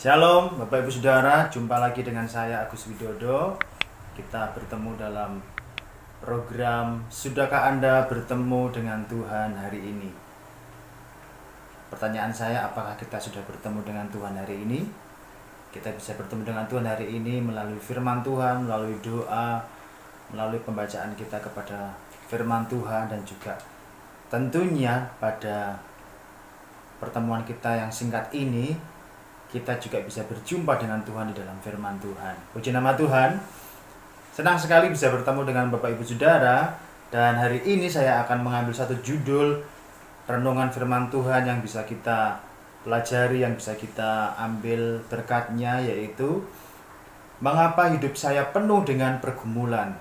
Shalom Bapak Ibu Saudara, jumpa lagi dengan saya Agus Widodo. Kita bertemu dalam program Sudahkah Anda bertemu dengan Tuhan hari ini? Pertanyaan saya, apakah kita sudah bertemu dengan Tuhan hari ini? Kita bisa bertemu dengan Tuhan hari ini melalui firman Tuhan, melalui doa, melalui pembacaan kita kepada firman Tuhan, dan juga tentunya pada pertemuan kita yang singkat ini kita juga bisa berjumpa dengan Tuhan di dalam firman Tuhan. Puji nama Tuhan. Senang sekali bisa bertemu dengan Bapak Ibu Saudara. Dan hari ini saya akan mengambil satu judul renungan firman Tuhan yang bisa kita pelajari, yang bisa kita ambil berkatnya, yaitu mengapa hidup saya penuh dengan pergumulan.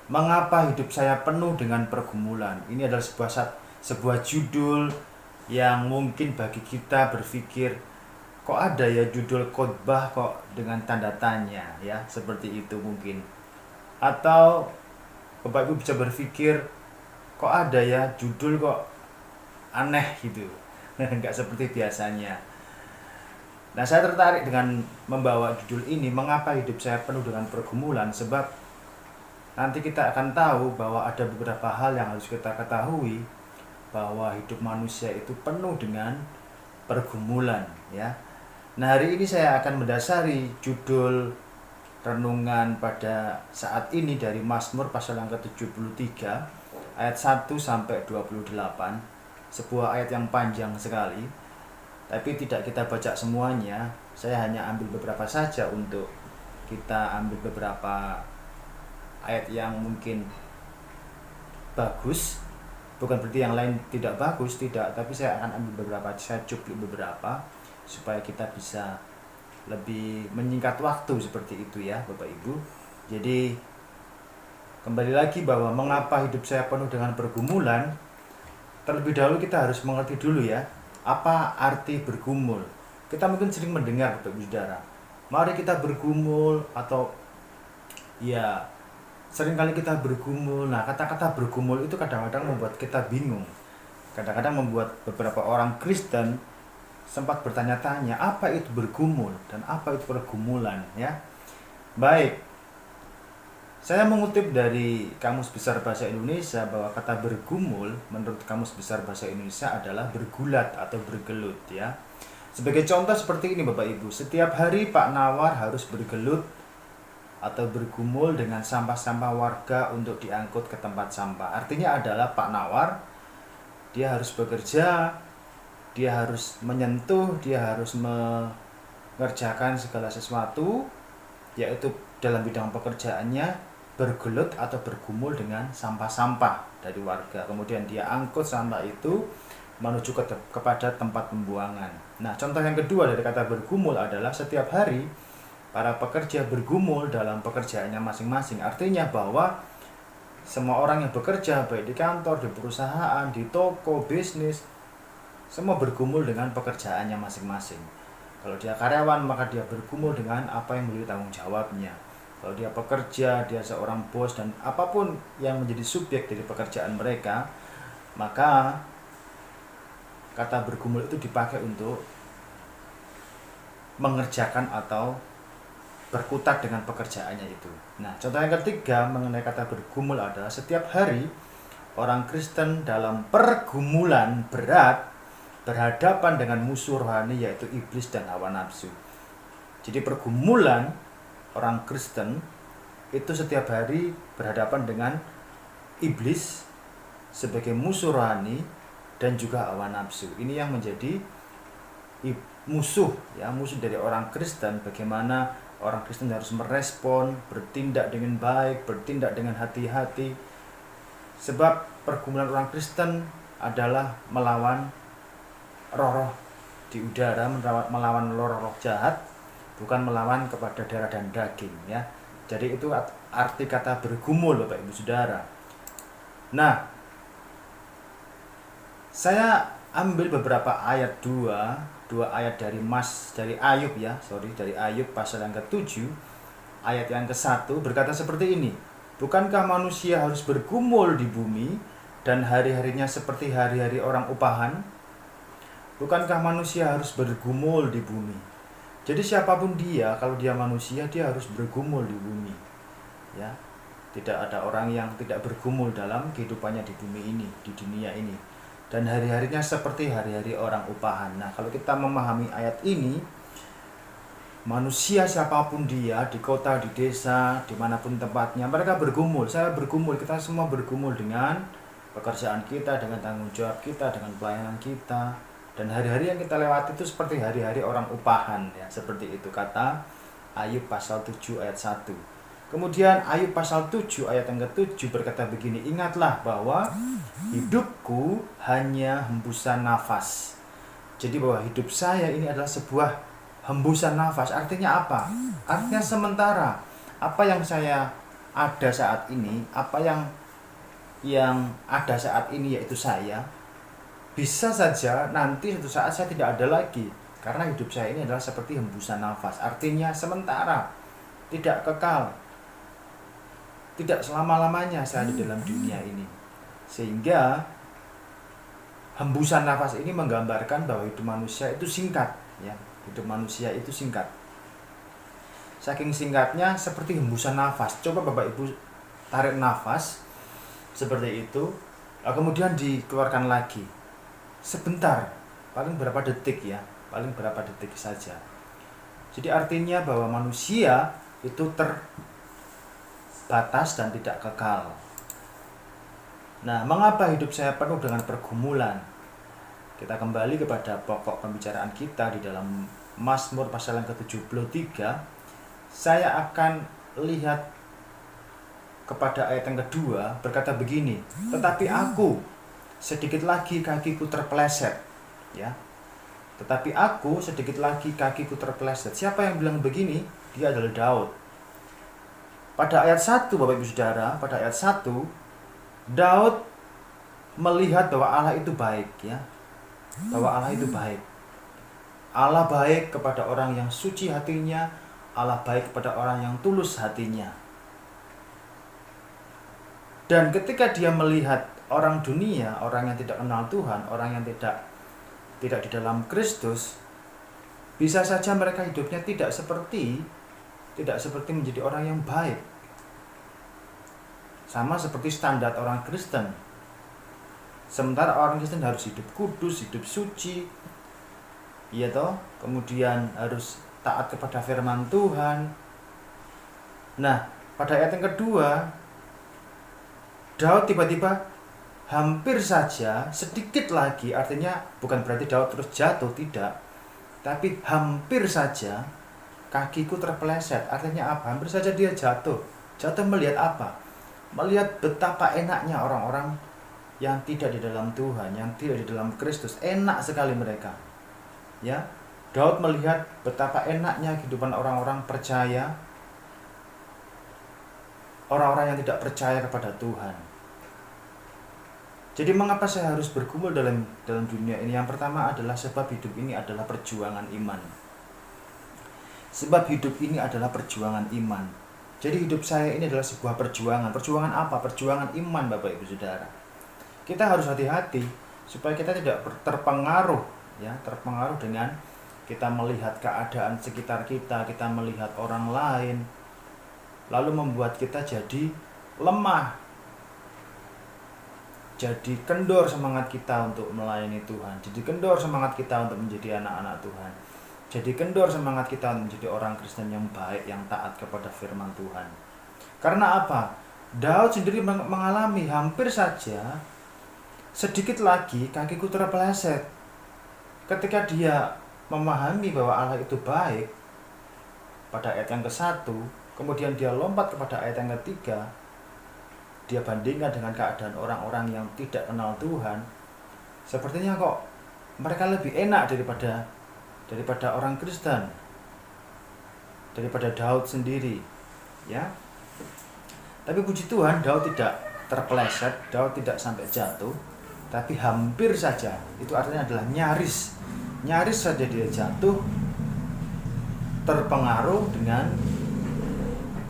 Mengapa hidup saya penuh dengan pergumulan? Ini adalah sebuah judul yang mungkin bagi kita berpikir, kok ada ya judul khotbah kok dengan tanda tanya ya, seperti itu mungkin. Atau Bapak Ibu bisa berpikir, kok ada ya judul kok aneh gitu. Nggak seperti biasanya. Nah, saya tertarik dengan membawa judul ini, mengapa hidup saya penuh dengan pergumulan, sebab nanti kita akan tahu bahwa ada beberapa hal yang harus kita ketahui, bahwa hidup manusia itu penuh dengan pergumulan ya. Nah, hari ini saya akan mendasari judul renungan pada saat ini dari Mazmur pasal yang ke-73 ayat 1 sampai 28. Sebuah ayat yang panjang sekali, tapi tidak kita baca semuanya. Saya hanya ambil beberapa saja untuk kita ambil beberapa ayat yang mungkin bagus. Bukan berarti yang lain tidak bagus, tidak, tapi saya akan ambil beberapa, saya cuplik beberapa supaya kita bisa lebih menyingkat waktu, seperti itu ya Bapak Ibu. Jadi kembali lagi bahwa mengapa hidup saya penuh dengan pergumulan. Terlebih dahulu kita harus mengerti dulu ya, apa arti bergumul. Kita mungkin sering mendengar Bapak Ibu Saudara, mari kita bergumul, atau ya seringkali kita bergumul. Nah, kata-kata bergumul itu kadang-kadang membuat kita bingung. Kadang-kadang membuat beberapa orang Kristen sempat bertanya-tanya, apa itu bergumul dan apa itu pergumulan ya. Baik, saya mengutip dari Kamus Besar Bahasa Indonesia bahwa kata bergumul menurut Kamus Besar Bahasa Indonesia adalah bergulat atau bergelut ya. Sebagai contoh seperti ini Bapak Ibu, setiap hari Pak Nawar harus bergelut atau bergumul dengan sampah-sampah warga untuk diangkut ke tempat sampah. Artinya adalah Pak Nawar, dia harus bekerja, dia harus menyentuh, dia harus mengerjakan segala sesuatu, yaitu dalam bidang pekerjaannya bergelut atau bergumul dengan sampah-sampah dari warga. Kemudian dia angkut sampah itu menuju kepada tempat pembuangan. Nah, contoh yang kedua dari kata bergumul adalah setiap hari para pekerja bergumul dalam pekerjaannya masing-masing. Artinya bahwa semua orang yang bekerja, baik di kantor, di perusahaan, di toko, bisnis, semua bergumul dengan pekerjaannya masing-masing. Kalau dia karyawan, maka dia bergumul dengan apa yang menjadi tanggung jawabnya. Kalau dia pekerja, dia seorang bos, dan apapun yang menjadi subjek dari pekerjaan mereka, maka kata bergumul itu dipakai untuk mengerjakan atau berkutat dengan pekerjaannya itu. Nah, contoh yang ketiga mengenai kata bergumul adalah setiap hari orang Kristen dalam pergumulan berat berhadapan dengan musuh rohani, yaitu iblis dan hawa nafsu. Jadi pergumulan orang Kristen itu setiap hari berhadapan dengan iblis sebagai musuh rohani dan juga hawa nafsu. Ini yang menjadi musuh ya, musuh dari orang Kristen. Bagaimana orang Kristen harus merespon, bertindak dengan baik, bertindak dengan hati-hati. Sebab pergumulan orang Kristen adalah melawan roh-roh di udara, melawan roh-roh jahat, bukan melawan kepada darah dan daging ya. Jadi itu arti kata bergumul Bapak Ibu Saudara. Nah, saya ambil beberapa ayat, dua ayat dari Ayub ya, dari Ayub pasal yang ke-7 ayat yang ke-1 berkata seperti ini. Bukankah manusia harus bergumul di bumi dan hari-harinya seperti hari-hari orang upahan? Bukankah manusia harus bergumul di bumi Jadi siapapun dia, kalau dia manusia, dia harus bergumul di bumi. Ya, tidak ada orang yang tidak bergumul dalam kehidupannya di bumi ini, di dunia ini. Dan hari-harinya seperti hari-hari orang upahan. Nah, kalau kita memahami ayat ini, manusia siapapun dia, di kota, di desa, dimanapun tempatnya, mereka bergumul. Saya bergumul, kita semua bergumul dengan pekerjaan kita, dengan tanggung jawab kita, dengan pelayanan kita. Dan hari-hari yang kita lewati itu seperti hari-hari orang upahan, ya, seperti itu kata Ayub pasal 7 ayat 1. Kemudian Ayub pasal 7 ayat yang ke-7 berkata begini, ingatlah bahwa hidupku hanya hembusan nafas. Jadi bahwa hidup saya ini adalah sebuah hembusan nafas. Artinya apa? Artinya sementara. Apa yang saya ada saat ini, apa yang ada saat ini yaitu saya, bisa saja nanti suatu saat saya tidak ada lagi. Karena hidup saya ini adalah seperti hembusan nafas. Artinya sementara, tidak kekal, tidak selama-lamanya saya di dalam dunia ini. Sehingga hembusan nafas ini menggambarkan bahwa hidup manusia itu singkat, ya. Hidup manusia itu singkat. Saking singkatnya seperti hembusan nafas. Coba Bapak Ibu tarik nafas seperti itu, kemudian dikeluarkan lagi. Sebentar, paling berapa detik, ya, paling berapa detik saja. Jadi artinya bahwa manusia itu terbatas dan tidak kekal. Nah, mengapa hidup saya penuh dengan pergumulan? Kita kembali kepada pokok pembicaraan kita di dalam Mazmur pasal yang ke-73. Saya akan lihat kepada ayat yang kedua, berkata begini, tetapi aku sedikit lagi kakiku terpeleset, ya. Tetapi aku sedikit lagi kakiku terpeleset. Siapa yang bilang begini? Dia adalah Daud. Pada ayat 1, Bapak Ibu Saudara, pada ayat 1, Daud melihat bahwa Allah itu baik, ya. Bahwa Allah itu baik. Allah baik kepada orang yang suci hatinya, Allah baik kepada orang yang tulus hatinya. Dan ketika dia melihat orang dunia, orang yang tidak kenal Tuhan, orang yang tidak di dalam Kristus, bisa saja mereka hidupnya tidak seperti menjadi orang yang baik. Sama seperti standar orang Kristen. Sementara orang Kristen harus hidup kudus, hidup suci, iya toh, kemudian harus taat kepada firman Tuhan. Nah, pada ayat yang kedua, Daud tiba-tiba hampir saja, sedikit lagi, artinya bukan berarti Daud terus jatuh, tidak. Tapi hampir saja kakiku terpeleset. Artinya apa? Hampir saja dia jatuh. Jatuh melihat apa? Melihat betapa enaknya orang-orang yang tidak di dalam Tuhan, yang tidak di dalam Kristus. Enak sekali mereka. Ya, Daud melihat betapa enaknya kehidupan orang-orang percaya, orang-orang yang tidak percaya kepada Tuhan. Jadi mengapa saya harus bergumul dalam dunia ini? Yang pertama adalah sebab hidup ini adalah perjuangan iman. Sebab hidup ini adalah perjuangan iman. Jadi hidup saya ini adalah sebuah perjuangan. Perjuangan apa? Perjuangan iman, Bapak Ibu Saudara. Kita harus hati-hati supaya kita tidak terpengaruh, ya, terpengaruh dengan kita melihat keadaan sekitar kita, kita melihat orang lain, lalu membuat kita jadi lemah. Jadi kendor semangat kita untuk melayani Tuhan. Jadi kendor semangat kita untuk menjadi anak-anak Tuhan. Jadi kendor semangat kita untuk menjadi orang Kristen yang baik, yang taat kepada firman Tuhan. Karena apa? Daud sendiri mengalami hampir saja sedikit lagi kakiku terpeleset. Ketika dia memahami bahwa Allah itu baik, pada ayat yang ke-1, kemudian dia lompat kepada ayat yang ke-3, dia bandingkan dengan keadaan orang-orang yang tidak kenal Tuhan. Sepertinya kok mereka lebih enak daripada orang Kristen, daripada Daud sendiri, ya. Tapi puji Tuhan, Daud tidak terpeleset, Daud tidak sampai jatuh, tapi hampir saja. Itu artinya adalah nyaris saja dia jatuh, terpengaruh dengan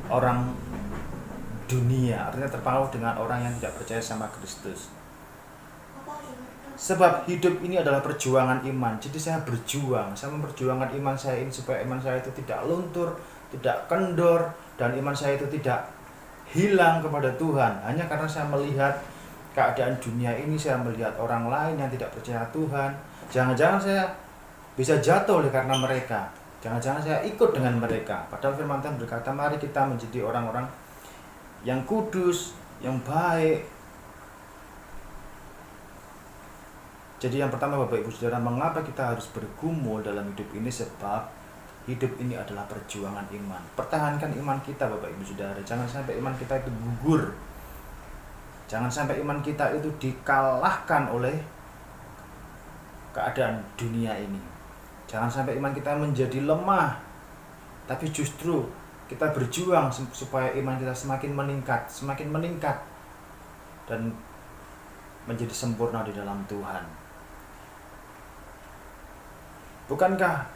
orang dunia, artinya terpengaruh dengan orang yang tidak percaya sama Kristus. Sebab hidup ini adalah perjuangan iman. Jadi saya berjuang, saya memperjuangkan iman saya ini supaya iman saya itu tidak luntur, tidak kendor, dan iman saya itu tidak hilang kepada Tuhan. Hanya karena saya melihat keadaan dunia ini, saya melihat orang lain yang tidak percaya Tuhan. Jangan-jangan saya bisa jatuh oleh karena mereka. Jangan-jangan saya ikut dengan mereka. Padahal firman Tuhan berkata, mari kita menjadi orang-orang yang kudus, yang baik. Jadi yang pertama Bapak Ibu Saudara, mengapa kita harus bergumul dalam hidup ini? Sebab hidup ini adalah perjuangan iman. Pertahankan iman kita Bapak Ibu Saudara. Jangan sampai iman kita itu gugur. Jangan sampai iman kita itu dikalahkan oleh keadaan dunia ini. Jangan sampai iman kita menjadi lemah. Tapi justru kita berjuang supaya iman kita semakin meningkat dan menjadi sempurna di dalam Tuhan. Bukankah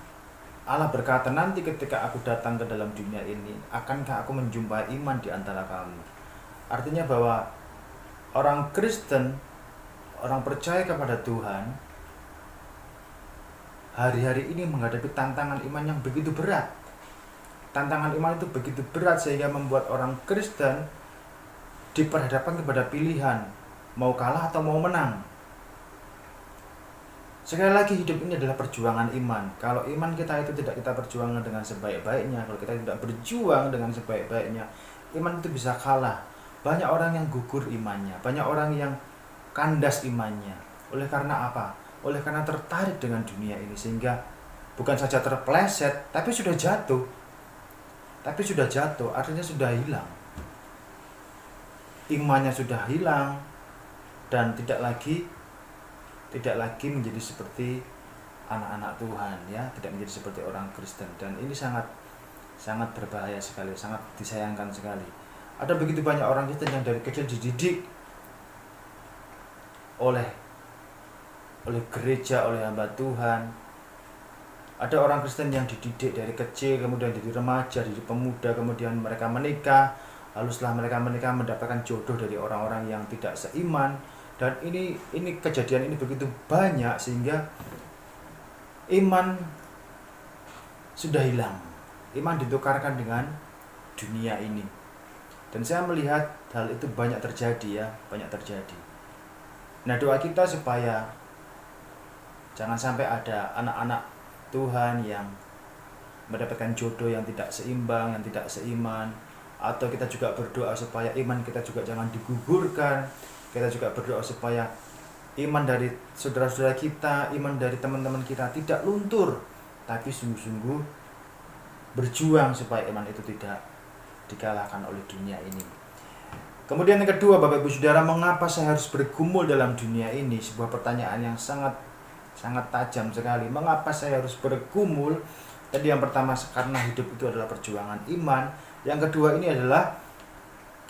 Allah berkata, nanti ketika aku datang ke dalam dunia ini, akankah aku menjumpai iman di antara kamu? Artinya bahwa orang Kristen, orang percaya kepada Tuhan, hari-hari ini menghadapi tantangan iman yang begitu berat. Tantangan iman itu begitu berat sehingga membuat orang Kristen diperhadapkan kepada pilihan, mau kalah atau mau menang. Sekali lagi, hidup ini adalah perjuangan iman. Kalau iman kita itu tidak kita perjuangkan dengan sebaik-baiknya, kalau kita tidak berjuang dengan sebaik-baiknya, iman itu bisa kalah. Banyak orang yang gugur imannya, banyak orang yang kandas imannya. Oleh karena apa? Oleh karena tertarik dengan dunia ini, sehingga bukan saja terpleset, tapi sudah jatuh. Artinya sudah hilang. Imannya sudah hilang dan tidak lagi menjadi seperti anak-anak Tuhan, ya, tidak menjadi seperti orang Kristen. Dan ini sangat berbahaya sekali, sangat disayangkan sekali. Ada begitu banyak orang Kristen yang dari kecil dididik oleh gereja, oleh hamba Tuhan. Ada orang Kristen yang dididik dari kecil, kemudian dari remaja, dari pemuda, kemudian mereka menikah, lalu setelah mereka menikah mendapatkan jodoh dari orang-orang yang tidak seiman. Dan ini kejadian ini begitu banyak sehingga iman sudah hilang. Iman ditukarkan dengan dunia ini. Dan saya melihat hal itu banyak terjadi, ya, banyak terjadi. Nah, doa kita supaya jangan sampai ada anak-anak Tuhan yang mendapatkan jodoh yang tidak seimbang, yang tidak seiman. Atau kita juga berdoa supaya iman kita juga jangan digugurkan. Kita juga berdoa supaya iman dari saudara-saudara kita, iman dari teman-teman kita tidak luntur, tapi sungguh-sungguh berjuang supaya iman itu tidak dikalahkan oleh dunia ini. Kemudian yang kedua, Bapak Ibu Saudara, mengapa saya harus bergumul dalam dunia ini? Sebuah pertanyaan yang sangat tajam sekali. Mengapa saya harus bergumul? Tadi yang pertama, karena hidup itu adalah perjuangan iman. Yang kedua ini adalah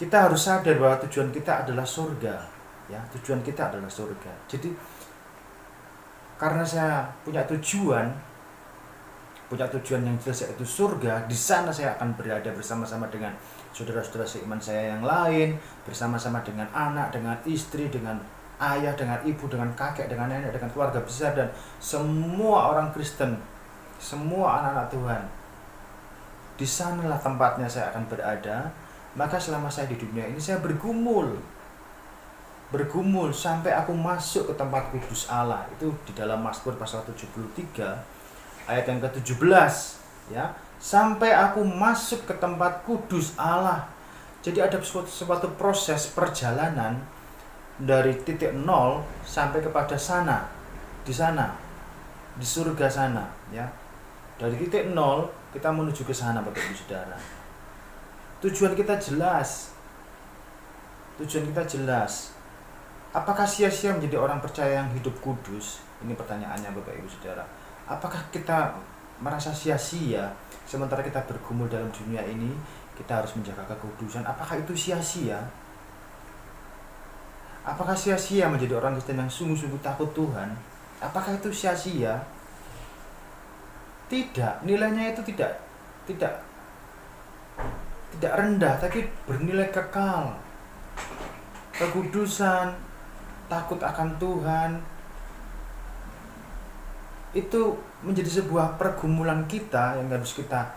kita harus sadar bahwa tujuan kita adalah surga. Ya, tujuan kita adalah surga. Jadi karena saya punya tujuan yang jelas, yaitu surga, di sana saya akan berada bersama-sama dengan saudara-saudara seiman saya yang lain, bersama-sama dengan anak, dengan istri, dengan ayah, dengan ibu, dengan kakek, dengan nenek, dengan keluarga besar, dan semua orang Kristen, semua anak-anak Tuhan. Di sanalah tempatnya saya akan berada. Maka selama saya di dunia ini, saya bergumul sampai aku masuk ke tempat kudus Allah. Itu di dalam Mazmur pasal 73 ayat yang ke-17, ya. Sampai aku masuk ke tempat kudus Allah. Jadi ada suatu proses perjalanan dari titik nol sampai kepada sana, di surga sana, ya. Dari titik nol kita menuju ke sana, Bapak Ibu Saudara. Tujuan kita jelas. Apakah sia-sia menjadi orang percaya yang hidup kudus? Ini pertanyaannya, Bapak Ibu Saudara. Apakah kita merasa sia-sia sementara kita bergumul dalam dunia ini? Kita harus menjaga kekudusan. Apakah itu sia-sia? Apakah sia-sia menjadi orang Kristen yang sungguh-sungguh takut Tuhan? Apakah itu sia-sia? Tidak, nilainya itu tidak rendah, tapi bernilai kekal. Kekudusan, takut akan Tuhan, itu menjadi sebuah pergumulan kita yang harus kita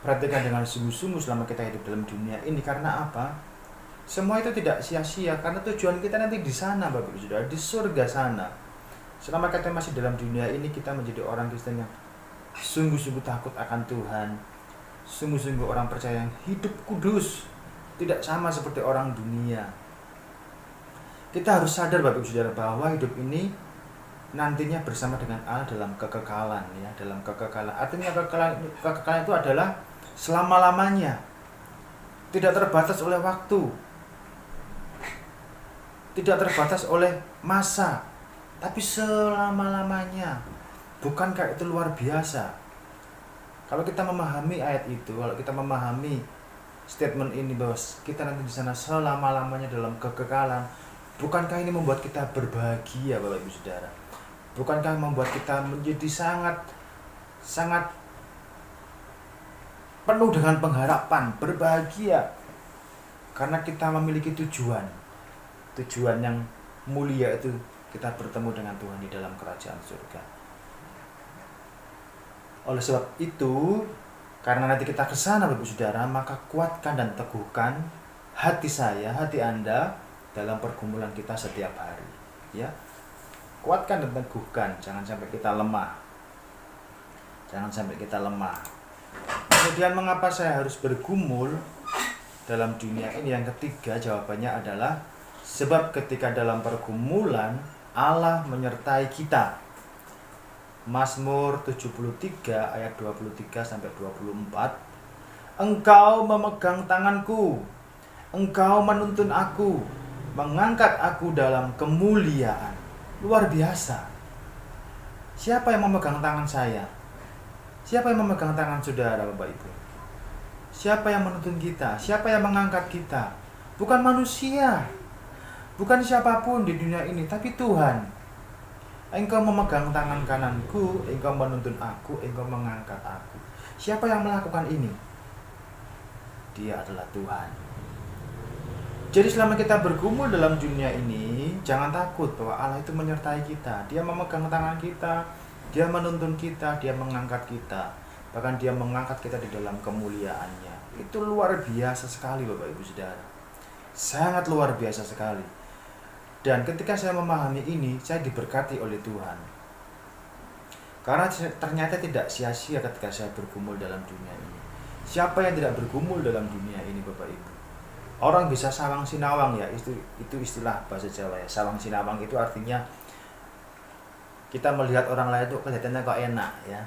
perhatikan dengan sungguh-sungguh selama kita hidup dalam dunia ini. Karena apa? Semua itu tidak sia-sia, karena tujuan kita nanti di sana Bapak Ibu Saudara, di surga sana. Selama kita masih dalam dunia ini, kita menjadi orang Kristen yang sungguh-sungguh takut akan Tuhan, sungguh-sungguh orang percaya yang hidup kudus, tidak sama seperti orang dunia. Kita harus sadar Bapak Ibu Saudara bahwa hidup ini nantinya bersama dengan Allah dalam kekekalan, ya, dalam kekekalan. Artinya kekekalan itu adalah selama-lamanya, tidak terbatas oleh waktu, tidak terbatas oleh masa, tapi selama-lamanya. Bukankah itu luar biasa? Kalau kita memahami ayat itu, kalau kita memahami statement ini bahwa kita nanti di sana selama-lamanya dalam kekekalan, bukankah ini membuat kita berbahagia Bapak Ibu Saudara? Bukankah membuat kita menjadi sangat penuh dengan pengharapan, berbahagia, karena kita memiliki tujuan yang mulia, itu kita bertemu dengan Tuhan di dalam kerajaan surga. Oleh sebab itu, karena nanti kita ke sana Bapak Saudara, maka kuatkan dan teguhkan hati saya, hati Anda dalam pergumulan kita setiap hari, ya. Kuatkan dan teguhkan, jangan sampai kita lemah. Jangan sampai kita lemah. Kemudian mengapa saya harus bergumul dalam dunia ini? Yang ketiga jawabannya adalah sebab ketika dalam pergumulan Allah menyertai kita. Mazmur 73 ayat 23 sampai 24. Engkau memegang tanganku, Engkau menuntun aku, mengangkat aku dalam kemuliaan. Luar biasa. Siapa yang memegang tangan saya? Siapa yang memegang tangan saudara Bapak Ibu? Siapa yang menuntun kita? Siapa yang mengangkat kita? Bukan manusia, bukan siapapun di dunia ini, tapi Tuhan. Engkau memegang tangan kananku, Engkau menuntun aku, Engkau mengangkat aku. Siapa yang melakukan ini? Dia adalah Tuhan. Jadi selama kita bergumul dalam dunia ini, jangan takut bahwa Allah itu menyertai kita. Dia memegang tangan kita, Dia menuntun kita, Dia mengangkat kita. Bahkan Dia mengangkat kita di dalam kemuliaannya. Itu luar biasa sekali Bapak Ibu Saudara. Sangat luar biasa sekali. Dan ketika saya memahami ini, saya diberkati oleh Tuhan. Karena ternyata tidak sia-sia ketika saya bergumul dalam dunia ini. Siapa yang tidak bergumul dalam dunia ini Bapak Ibu? Orang bisa sawang sinawang, ya, itu istilah bahasa Jawa, ya. Sawang sinawang itu artinya kita melihat orang lain itu kelihatannya kok enak, ya,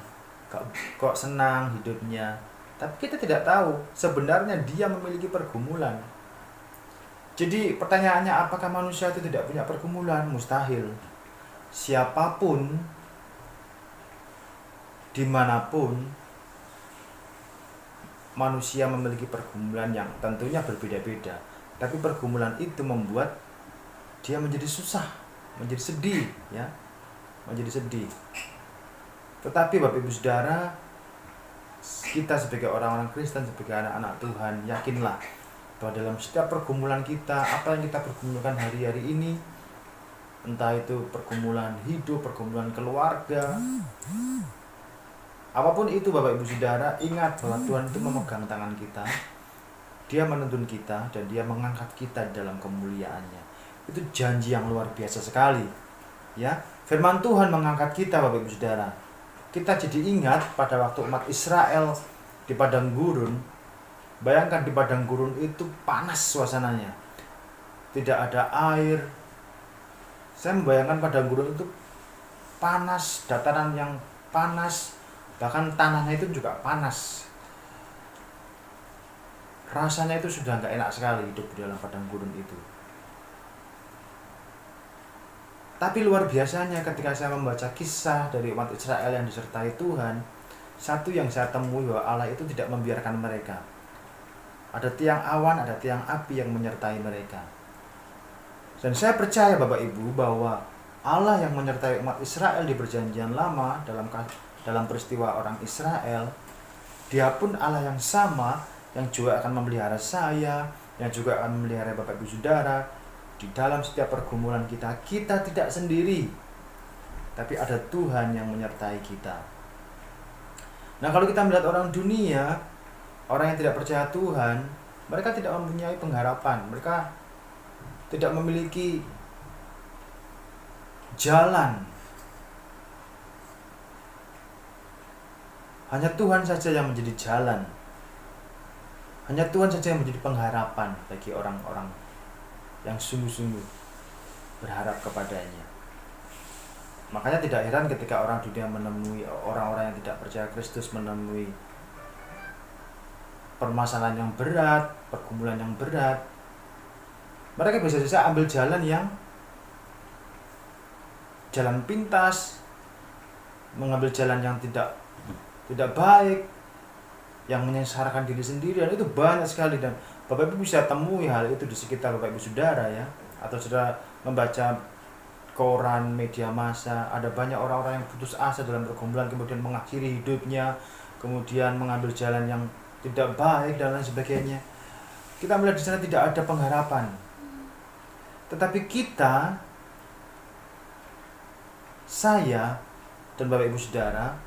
kok senang hidupnya, tapi kita tidak tahu sebenarnya dia memiliki pergumulan. Jadi pertanyaannya, apakah manusia itu tidak punya pergumulan? Mustahil. Siapapun, dimanapun, manusia memiliki pergumulan yang tentunya berbeda-beda. Tapi pergumulan itu membuat dia menjadi susah, menjadi sedih, ya, menjadi sedih. Tetapi Bapak Ibu Saudara, kita sebagai orang-orang Kristen, sebagai anak-anak Tuhan, yakinlah bahwa dalam setiap pergumulan kita, apa yang kita pergumulkan hari-hari ini, entah itu pergumulan hidup, pergumulan keluarga, apapun itu Bapak Ibu Saudara, ingat bahwa Tuhan itu memegang tangan kita, Dia menuntun kita, dan Dia mengangkat kita dalam kemuliaannya. Itu janji yang luar biasa sekali, ya. Firman Tuhan mengangkat kita Bapak Ibu Saudara. Kita jadi ingat pada waktu umat Israel di padang gurun. Bayangkan di padang gurun itu panas suasananya, tidak ada air. Saya membayangkan padang gurun itu panas, dataran yang panas, bahkan tanahnya itu juga panas. Rasanya itu sudah nggak enak sekali hidup di dalam padang gurun itu. Tapi luar biasanya ketika saya membaca kisah dari umat Israel yang disertai Tuhan, satu yang saya temui bahwa Allah itu tidak membiarkan mereka. Ada tiang awan, ada tiang api yang menyertai mereka. Dan saya percaya Bapak Ibu bahwa Allah yang menyertai umat Israel di perjanjian lama dalam peristiwa orang Israel, Dia pun Allah yang sama yang juga akan memelihara saya, yang juga akan memelihara Bapak Ibu Saudara di dalam setiap pergumulan kita. Kita tidak sendiri. tapi ada Tuhan yang menyertai kita. Nah, kalau kita melihat orang dunia, orang yang tidak percaya Tuhan, mereka tidak mempunyai pengharapan, mereka tidak memiliki jalan. Hanya Tuhan saja yang menjadi jalan. Hanya Tuhan saja yang menjadi pengharapan bagi orang-orang yang sungguh-sungguh berharap kepadanya. Makanya tidak heran ketika orang dunia menemui, orang-orang yang tidak percaya Kristus menemui permasalahan yang berat, pergumulan yang berat, mereka bisa saja ambil jalan pintas, mengambil jalan yang tidak baik, yang menyengsarakan diri sendiri, dan itu banyak sekali. Dan Bapak Ibu bisa temui hal itu di sekitar Bapak Ibu Saudara ya, atau saudara membaca koran, media massa, ada banyak orang-orang yang putus asa dalam pergumulan, kemudian mengakhiri hidupnya, kemudian mengambil jalan yang tidak baik dan lain sebagainya. Kita melihat di sana tidak ada pengharapan. Tetapi saya dan Bapak Ibu Saudara,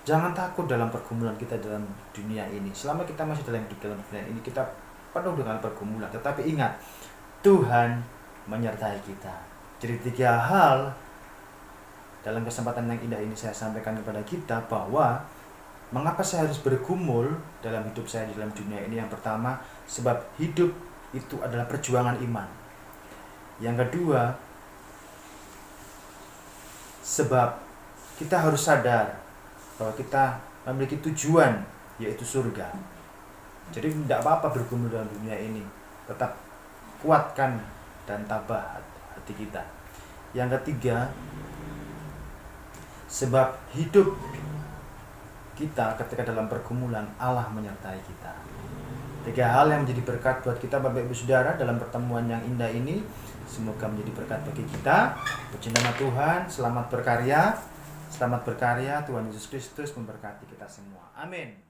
jangan takut dalam pergumulan kita dalam dunia ini. Selama kita masih dalam dunia ini, kita penuh dengan pergumulan. Tetapi ingat, Tuhan menyertai kita. Jadi 3 hal dalam kesempatan yang indah ini saya sampaikan kepada kita, bahwa mengapa saya harus bergumul dalam hidup saya di dalam dunia ini. Yang pertama, sebab hidup itu adalah perjuangan iman. Yang kedua, sebab kita harus sadar bahwa kita memiliki tujuan, yaitu surga. Jadi tidak apa-apa bergumul dalam dunia ini, tetap kuatkan dan tabah hati kita. Yang ketiga, sebab hidup kita ketika dalam pergumulan, Allah menyertai kita. 3 hal yang menjadi berkat buat kita Bapak Ibu Saudara dalam pertemuan yang indah ini. Semoga menjadi berkat bagi kita. Puji nama Tuhan, selamat berkarya. Selamat berkarya, Tuhan Yesus Kristus memberkati kita semua. Amin.